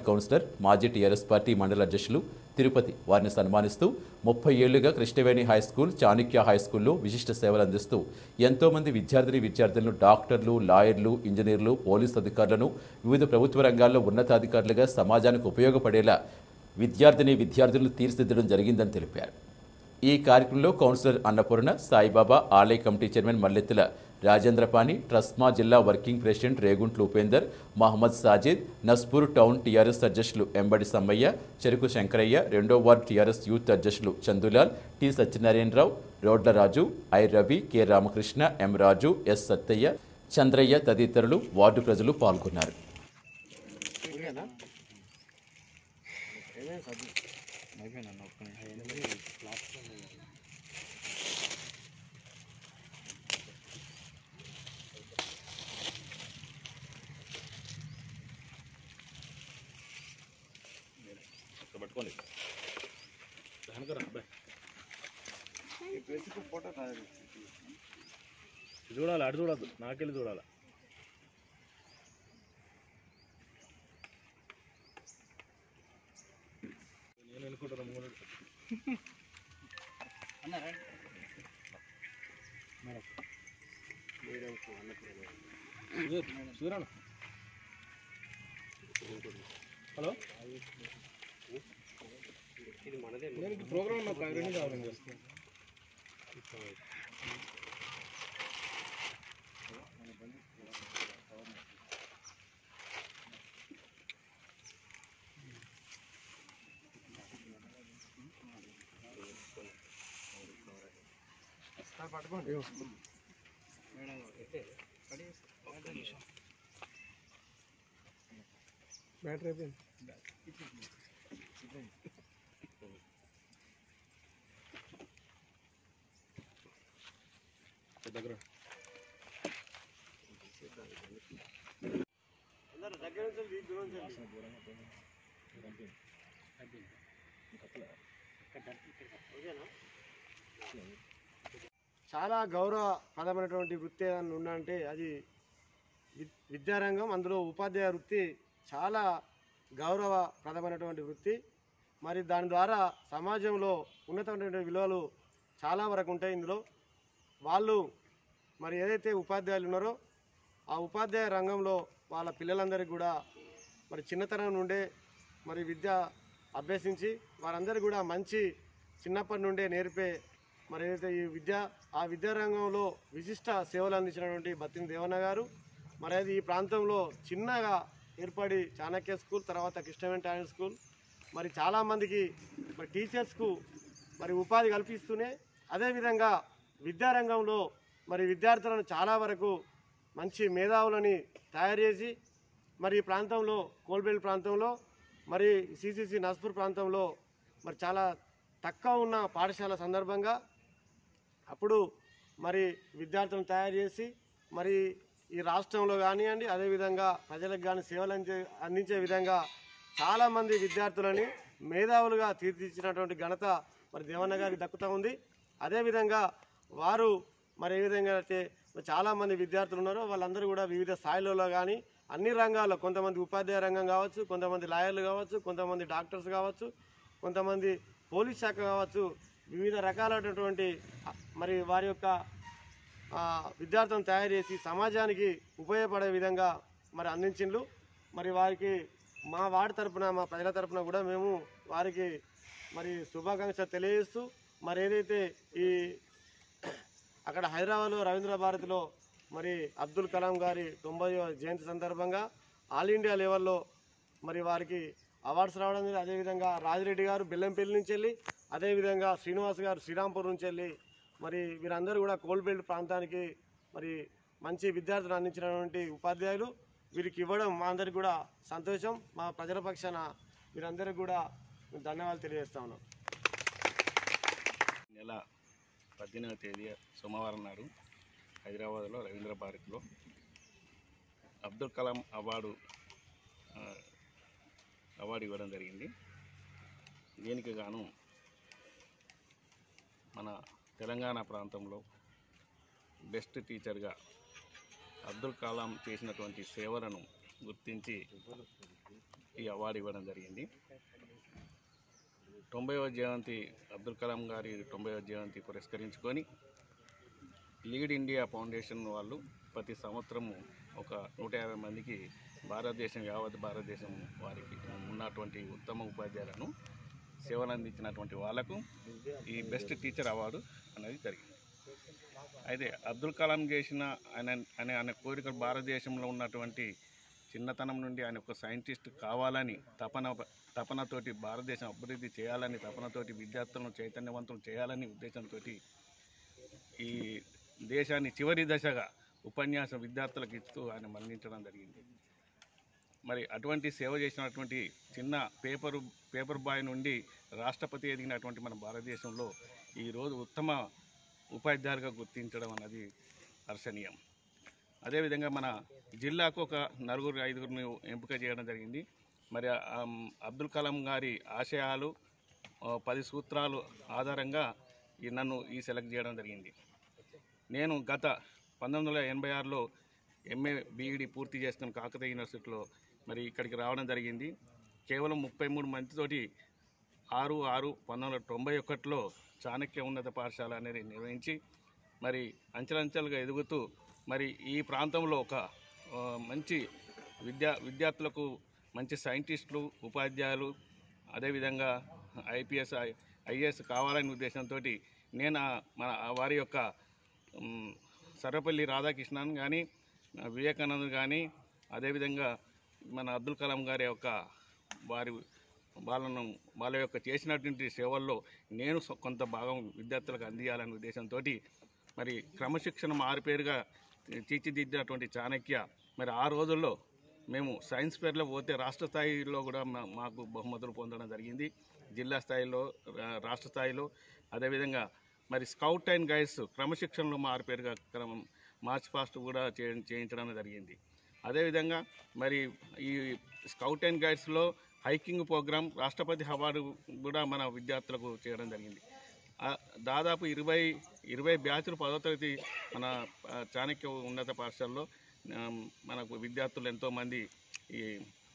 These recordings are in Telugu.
కౌన్సిలర్ మాజీ టీఆర్ఎస్ పార్టీ మండల అధ్యక్షులు తిరుపతి వారిని సన్మానిస్తూ 30 ఏళ్లుగా కృష్ణవేణి హైస్కూల్, చాణక్య హైస్కూల్లో విశిష్ట సేవలు అందిస్తూ ఎంతోమంది విద్యార్థులను డాక్టర్లు, లాయర్లు, ఇంజనీర్లు, పోలీసు అధికారులను వివిధ ప్రభుత్వ రంగాల్లో ఉన్నతాధికారులుగా సమాజానికి ఉపయోగపడేలా విద్యార్థులను తీర్చిదిద్దడం జరిగిందని తెలిపారు. ఈ కార్యక్రమంలో కౌన్సిలర్ అన్నపూర్ణ, సాయిబాబా ఆలయ కమిటీ చైర్మన్ మల్లెత్తుల రాజేంద్రపాణి, ట్రస్మా జిల్లా working president Reguntla Upender, Mohammed Sajid, Naspur town TRS అధ్యక్షులు ఎంబడి సమ్మయ్య, చెరుకు శంకరయ్య, 2వ వార్డు టీఆర్ఎస్ యూత్ అధ్యక్షులు Chandulal, T Satyanarayana Rao, Rodla Raju, I Ravi, K Ramakrishna, M Raju, S Sattaiah, Chandraiah తదితరులు వార్డు ప్రజలు పాల్గొన్నారు. పట్టుకోండి చూడాలి, అటు చూడద్దు, నాకెళ్ళి చూడాలి. నేను అనుకుంటున్నా చూడను. హలో, నేను ప్రోగ్రామ్ నాకు రెండు కావాలని చేస్తున్నాను. పట్టుకోండి బ్యాటరీ అయిపోయింది. దగ్గర చాలా గౌరవప్రదమైనటువంటి వృత్తి ఏదైనా ఉందంటే అది విద్యారంగం. అందులో ఉపాధ్యాయ వృత్తి చాలా గౌరవప్రదమైనటువంటి వృత్తి. మరి దాని ద్వారా సమాజంలో ఉన్నతమైనటువంటి విలువలు చాలా వరకు ఉంటాయి. ఇందులో వాళ్ళు మరి ఏదైతే ఉపాధ్యాయులు ఉన్నారో ఆ ఉపాధ్యాయ రంగంలో వాళ్ళ పిల్లలందరికీ కూడా మరి చిన్నతనం నుండే మరి విద్య అభ్యసించి వారందరికీ కూడా మంచి చిన్నప్పటి నుండే నేర్పే మరి ఏదైతే ఆ విద్యారంగంలో విశిష్ట సేవలు అందించినటువంటి బత్తిని దేవన్న గారు మరి అది ఈ ప్రాంతంలో చిన్నగా ఏర్పడి చాణక్య స్కూల్, తర్వాత కృష్ణవేణి టాలెంట్ స్కూల్ మరి చాలామందికి మరి టీచర్స్కు మరి ఉపాధి కల్పిస్తూనే అదేవిధంగా విద్యారంగంలో మరి విద్యార్థులను చాలా వరకు మంచి మేధావులని తయారు చేసి మరి ఈ ప్రాంతంలో కోల్బెల్ ప్రాంతంలో మరి సిసిసి నస్పూర్ ప్రాంతంలో మరి చాలా తక్కువ ఉన్న పాఠశాల సందర్భంగా అప్పుడు మరి విద్యార్థులను తయారు చేసి మరి ఈ రాష్ట్రంలో కానివ్వండి అదేవిధంగా ప్రజలకు కానీ సేవలు అందించే విధంగా చాలామంది విద్యార్థులని మేధావులుగా తీర్చిదిద్దినటువంటి ఘనత మరి దేవన్న గారికి దక్కుతూ ఉంది. అదేవిధంగా వారు మరి ఏ విధంగా అయితే చాలామంది విద్యార్థులు ఉన్నారో వాళ్ళందరూ కూడా వివిధ స్థాయిలలో కానీ అన్ని రంగాల్లో కొంతమంది ఉపాధ్యాయ రంగం కావచ్చు, కొంతమంది లాయర్లు కావచ్చు, కొంతమంది డాక్టర్స్ కావచ్చు, కొంతమంది పోలీస్ శాఖ కావచ్చు, వివిధ రకాలైనటువంటి మరి వారి యొక్క విద్యార్థులను తయారు చేసి సమాజానికి ఉపయోగపడే విధంగా మరి అందించిండ్రు. మరి వారికి మా వార్డు తరఫున మా ప్రజల తరఫున కూడా మేము వారికి మరి శుభాకాంక్షలు తెలియజేస్తూ మరి ఏదైతే ఈ అక్కడ హైదరాబాద్లో రవీంద్ర భారతిలో మరి అబ్దుల్ కలాం గారి 90వ జయంతి సందర్భంగా ఆల్ ఇండియా లెవెల్లో మరి వారికి అవార్డ్స్ రావడం జరిగింది. అదేవిధంగా రాజిరెడ్డి గారు బెల్లంపల్లి నుంచి వెళ్ళి, అదేవిధంగా శ్రీనివాస్ గారు శ్రీరాంపూర్ నుంచి వెళ్ళి మరి వీరందరూ కూడా కోల్బెల్ట్ ప్రాంతానికి మరి మంచి విద్యార్థులు అందించినటువంటి ఉపాధ్యాయులు. వీరికి ఇవ్వడం మా అందరికి కూడా సంతోషం. మా ప్రజల పక్షాన వీరందరికీ కూడా ధన్యవాదాలు తెలియజేస్తా ఉన్నాం. నెల 18వ తేదీ సోమవారం నాడు హైదరాబాద్లో రవీంద్ర భారతిలో అబ్దుల్ కలాం అవార్డు ఇవ్వడం జరిగింది. దీనికి గాను మన తెలంగాణ ప్రాంతంలో బెస్ట్ టీచర్గా అబ్దుల్ కలాం చేసినటువంటి సేవలను గుర్తించి ఈ అవార్డు ఇవ్వడం జరిగింది. 90వ జయంతి అబ్దుల్ కలాం గారి 90వ జయంతి పురస్కరించుకొని లీడ్ ఇండియా ఫౌండేషన్ వాళ్ళు ప్రతి సంవత్సరము ఒక 150 మందికి యావత్ భారతదేశం వారికి ఉన్నటువంటి ఉత్తమ ఉపాధ్యాయులను సేవలు అందించినటువంటి వాళ్లకు ఈ బెస్ట్ టీచర్ అవార్డు అనేది జరిగింది. అయితే అబ్దుల్ కలాం చేసిన ఆయన కోరికలు భారతదేశంలో ఉన్నటువంటి చిన్నతనం నుండి ఆయన ఒక సైంటిస్ట్ కావాలని తపనతోటి భారతదేశం అభివృద్ధి చేయాలని తపనతోటి విద్యార్థులను చైతన్యవంతులు చేయాలని ఉద్దేశంతో ఈ దేశాన్ని చివరి దశగా ఉపన్యాసం విద్యార్థులకు ఇస్తూ ఆయన మరణించడం జరిగింది. మరి అటువంటి సేవ చేసినటువంటి చిన్న పేపర్ బాయ్ నుండి రాష్ట్రపతి ఎదిగినటువంటి మన భారతదేశంలో ఈరోజు ఉత్తమ ఉపాధ్యాయులుగా గుర్తించడం అన్నది హర్షణీయం. అదేవిధంగా మన జిల్లాకు ఒక 4-5 ఎంపిక చేయడం జరిగింది. మరి అబ్దుల్ కలాం గారి ఆశయాలు 10 సూత్రాలు ఆధారంగా నన్ను సెలెక్ట్ చేయడం జరిగింది. నేను గత 1986లో MA BEd పూర్తి చేసిన కాకతీయ యూనివర్సిటీలో మరి ఇక్కడికి రావడం జరిగింది. కేవలం 33 మందితోటి 6/6/1991లో చాణక్య ఉన్నత పాఠశాల అనేది నిర్వహించి మరి అంచెలంచెలుగా ఎదుగుతూ మరి ఈ ప్రాంతంలో ఒక మంచి విద్యార్థులకు మంచి సైంటిస్టులు ఉపాధ్యాయులు అదేవిధంగా IPS IAS కావాలనే ఉద్దేశంతో నేను వారి యొక్క సర్వపల్లి రాధాకృష్ణన్ కానీ వివేకానంద్ కానీ అదేవిధంగా మన అబ్దుల్ కలాం గారి యొక్క వాళ్ళ యొక్క చేసినటువంటి సేవల్లో నేను కొంత భాగం విద్యార్థులకు అందియాలనే ఉద్దేశంతో మరి క్రమశిక్షణ మారుపేరుగా తీర్చిదిద్దినటువంటి చాణక్య మరి ఆ రోజుల్లో మేము సైన్స్ ఫేర్లో పోతే రాష్ట్ర స్థాయిలో కూడా మాకు బహుమతులు పొందడం జరిగింది. జిల్లా స్థాయిలో రాష్ట్ర స్థాయిలో అదేవిధంగా మరి స్కౌట్ అండ్ గైడ్స్ క్రమశిక్షణలో మారుపేరుగా మార్చ్ పాస్ట్ కూడా చేయించడం జరిగింది. అదేవిధంగా మరి ఈ స్కౌట్ అండ్ గైడ్స్లో హైకింగ్ ప్రోగ్రాం రాష్ట్రపతి అవార్డు కూడా మన విద్యార్థులకు చేయడం జరిగింది. దాదాపు 20 బ్యాచ్లు 10వ తరగతి మన చాణక్య ఉన్నత పాఠశాలలో మనకు విద్యార్థులు ఎంతోమంది ఈ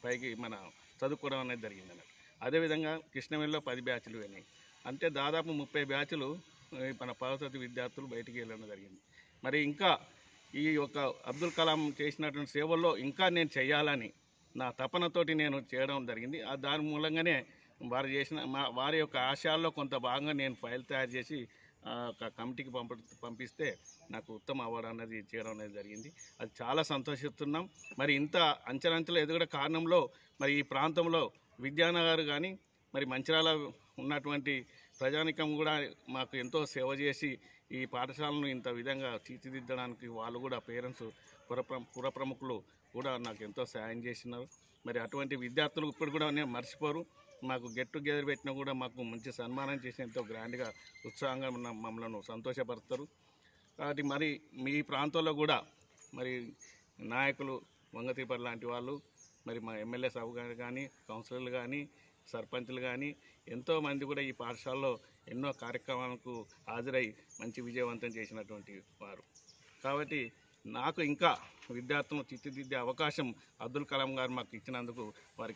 పైకి మన చదువుకోవడం అనేది జరిగింది అన్నట్టు. అదేవిధంగా కృష్ణవేణిలో 10 బ్యాచ్లు అయినాయి. అంటే దాదాపు 30 బ్యాచ్లు మన 10వ తరగతి విద్యార్థులు బయటికి వెళ్ళడం జరిగింది. మరి ఇంకా ఈ యొక్క అబ్దుల్ కలాం చేసినటువంటి సేవల్లో ఇంకా నేను చేయాలని నా తపనతోటి నేను చేయడం జరిగింది. దాని మూలంగానే వారి యొక్క ఆశయాల్లో కొంత భాగంగా నేను ఫైల్ తయారు చేసి ఒక కమిటీకి పంపిస్తే నాకు ఉత్తమ అవార్డు అన్నది చేయడం అనేది జరిగింది. అది చాలా సంతోషిస్తున్నాం. మరి ఇంత అంచెలంచెలు ఎదుగుడ కారణంలో మరి ఈ ప్రాంతంలో విద్యానగర్ కానీ మరి మంచిర్యాల ఉన్నటువంటి ప్రజానికం కూడా మాకు ఎంతో సేవ చేసి ఈ పాఠశాలను ఇంత విధంగా తీర్చిదిద్దడానికి వాళ్ళు కూడా పేరెంట్స్ పుర ప్రముఖులు కూడా నాకు ఎంతో సాయం చేసినారు. మరి అటువంటి విద్యార్థులు ఇప్పుడు కూడా నేను మర్చిపోరు. మాకు గెట్ టుగెదర్ పెట్టినా కూడా మాకు మంచి సన్మానం చేసి ఎంతో గ్రాండ్గా ఉత్సాహంగా మమ్మల్ని సంతోషపరుస్తారు. కాబట్టి మరి మీ ప్రాంతంలో కూడా మరి నాయకులు వంగతీపర్ లాంటి వాళ్ళు మరి మా ఎమ్మెల్యే సభ కానీ కౌన్సిలర్లు కానీ సర్పంచ్లు కానీ ఎంతోమంది కూడా ఈ పాఠశాలలో ఎన్నో కార్యక్రమాలకు హాజరై మంచి విజయవంతం చేసినటువంటి వారు. కాబట్టి నాకు ఇంకా విద్యార్థులను తీర్చిదిద్దే అవకాశం అబ్దుల్ కలాం గారు మాకు ఇచ్చినందుకు వారికి